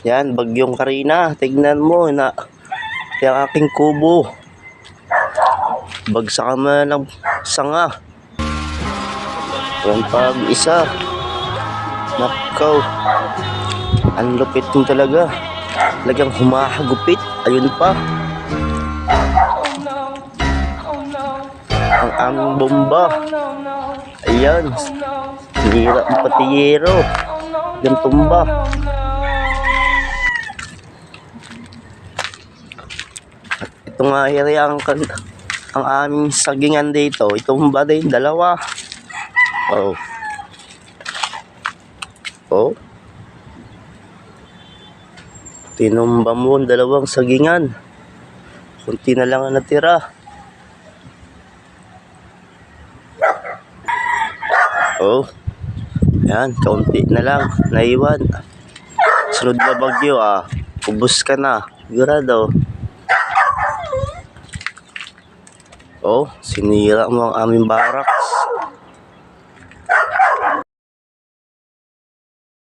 Yan, bagyong Karina. Tignan mo na yung aking kubo. Bagsak naman ng sanga. Yan pag isa. Nakaw. Ang lupit mo talaga. Talagang humahagupit. Ayun pa. Ang aming bomba. Ayan. Hinira ang patiyero. Yung tumba. At ito nga ang aming sagingan dito. Itumba din. Dalawa. Oh. Oh. Tinumba mo ang dalawang sagingan. Kunti na lang ang natira. Oh. Yan, kaunti na lang. Naiwan. Sunod na bagyo ubos ka na. Sigurado. Oh, sinira mo ang aming barracks.